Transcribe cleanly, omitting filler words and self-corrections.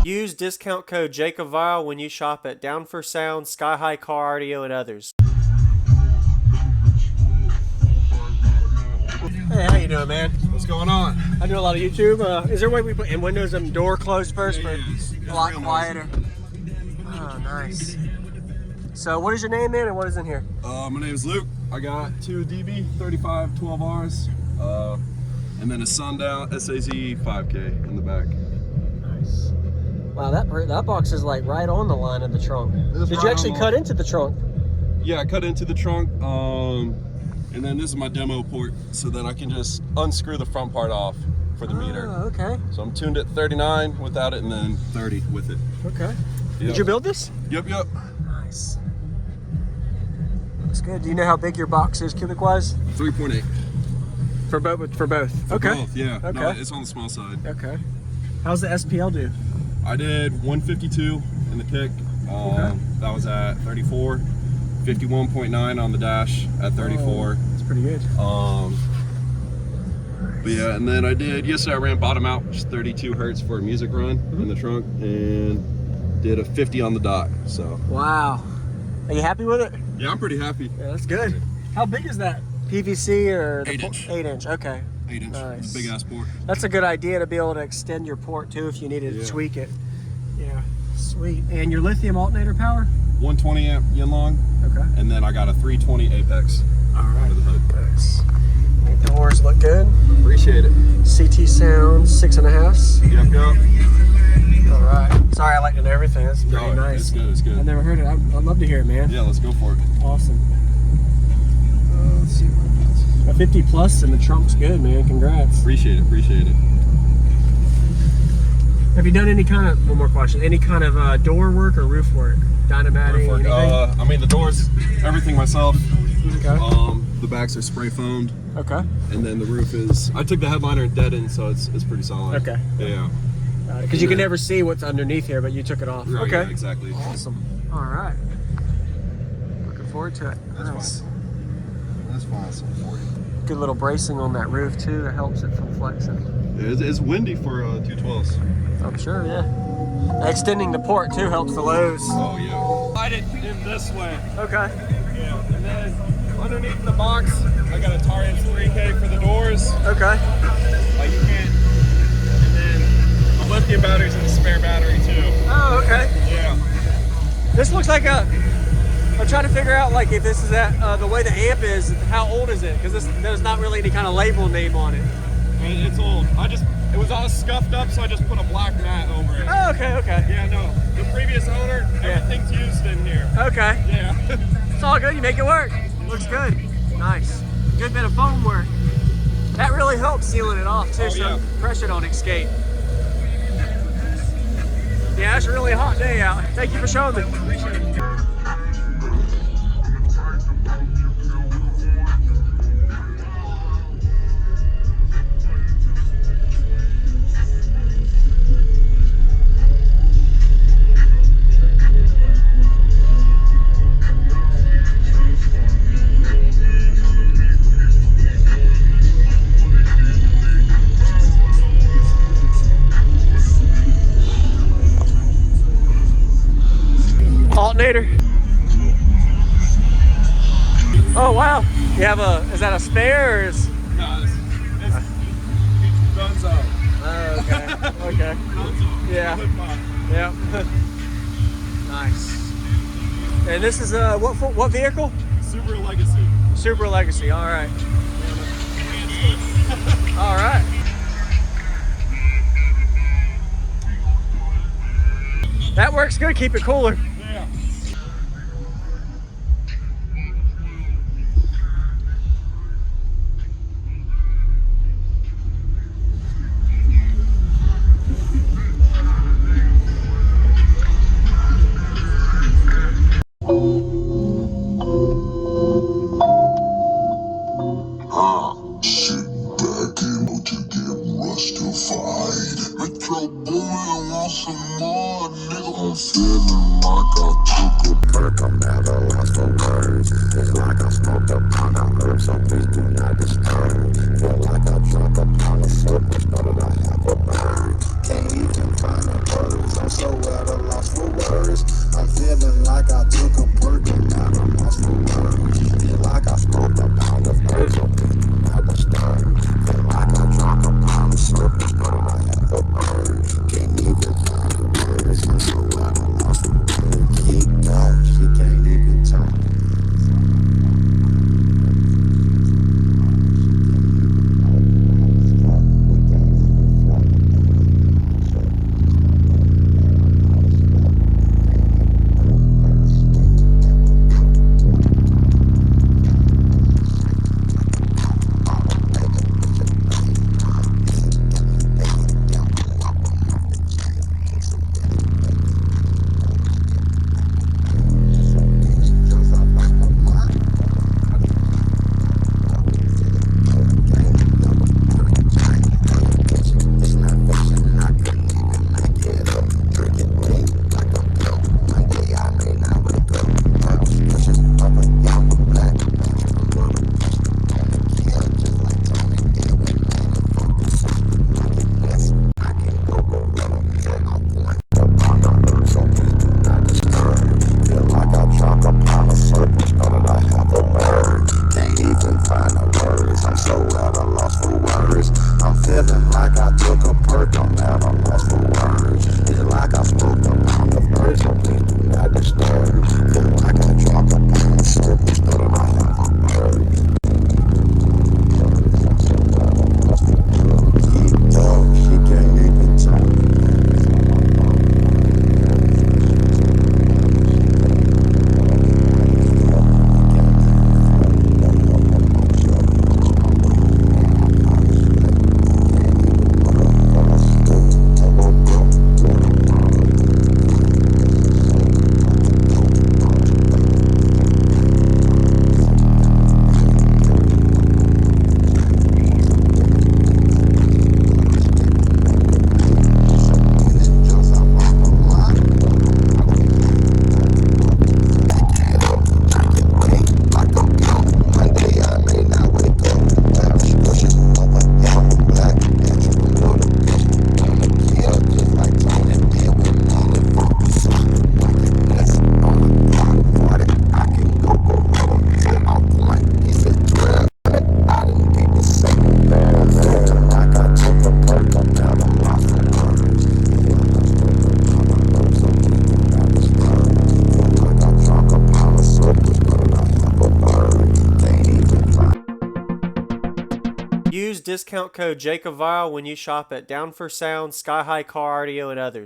Use discount code JACOBVILE when you shop at Down for Sound, Sky High Car Audio, and others. Hey, how you doing, man? What's going on? I do a lot of YouTube. Is there a way we put in windows and door closed first for Yeah, a lot quieter? Oh, nice. So what is your name, man, and what is in here? My name is Luke. I got two DB 35 12Rs, and then a Sundown SAZ 5K in the back. Nice. Wow, that box is like right on the line of the trunk. Did you actually cut into the trunk? Yeah, I cut into the trunk. And then this is my demo port, so then I can just unscrew the front part off for the meter. Oh, okay. So I'm tuned at 39 without it, and then 30 with it. Okay. Yep. Did you build this? Yep. Nice. That's good. Do you know how big your box is cubic wise? 3.8. For both? For okay. both, yeah. Okay. No, it's on the small side. Okay. How's the SPL do? I did 152 in the kick. Okay. That was at 34. 51.9 on the dash at 34. That's pretty good. But yeah, and then yesterday I ran bottom out, which is 32 hertz for a music run in the trunk, and did a 50 on the dot, so. Wow. Are you happy with it? Yeah, I'm pretty happy. Yeah, that's good. How big is that? PVC or? 8 inch. 8 inch, okay. 8 inch, Nice. big ass port. That's a good idea to be able to extend your port too if you needed to tweak it. Yeah, sweet. And your lithium alternator power? 120 amp Yinlong. Okay. And then I got a 320 Apex. All right. Under the hood. Nice. The doors look good. Appreciate it. CT sound 6.5. Yep. All right. Sorry, I like to know everything. That's pretty nice. It's good. It's good. I've never heard it. I'd love to hear it, man. Yeah, let's go for it. Awesome. Let's see what A 50 plus and the trunk's good, man. Congrats. Appreciate it. Have you done any kind of, one more question, any kind of door work or roof work? Dynamatting, anything? I mean, the doors, everything myself. Okay. The backs are spray foamed. Okay. And then the roof is, I took the headliner and dead in, so it's pretty solid. Okay. Yeah. Because you can never see what's underneath here, but you took it off. Right, okay. Yeah, exactly. Awesome. All right. Looking forward to it. That's fine. That's fine. So for you. Good little bracing on that roof too. That helps it from flexing. Yeah, it's windy for 212s. I'm sure, yeah. Extending the port too helps the lows. Oh yeah. Slide it in this way. Okay. Yeah. And then underneath the box, I got a Tarians 3K for the doors. Okay. Like you can't. And then the lithium batteries and the spare battery too. Oh, okay. Yeah. This looks like I'm trying to figure out like if this is the way the amp is, how old is it? Because there's not really any kind of label name on it. It's old. It was all scuffed up, so I just put a black mat over it. Oh, okay. Yeah, no. The previous owner, everything's used in here. Okay. Yeah. It's all good. You make it work. Looks good. Nice. Good bit of foam work. That really helps sealing it off too, so pressure don't escape. Yeah, it's a really hot day out. Thank you for showing me. Appreciate it. Alternator. Oh wow. You have is that a spare or is? No, it's guns out. Oh, okay. Okay. Yeah. Yeah. Nice. And this is what vehicle? Subura Legacy. Subura Legacy. All right. All right. That works good. Keep it cooler. Yeah. Sit back and let you get rustified. Metro Boomin want some more, nigga. I'm feeling like I took a perk. I'm at a loss for words. It's like I smoked a pound of herbs, so please do not disturb. Feel like I drank a pound of soap, but I have a I took a perk, I'm at a loss for words. Feel like I spoke a pound of birds, so please do not disturb. Feel like I dropped a pound of circles, but I have a bird. Keep up, she can't even talk. Use discount code JACOBVILE when you shop at Down for Sound, Sky High Car Audio, and others.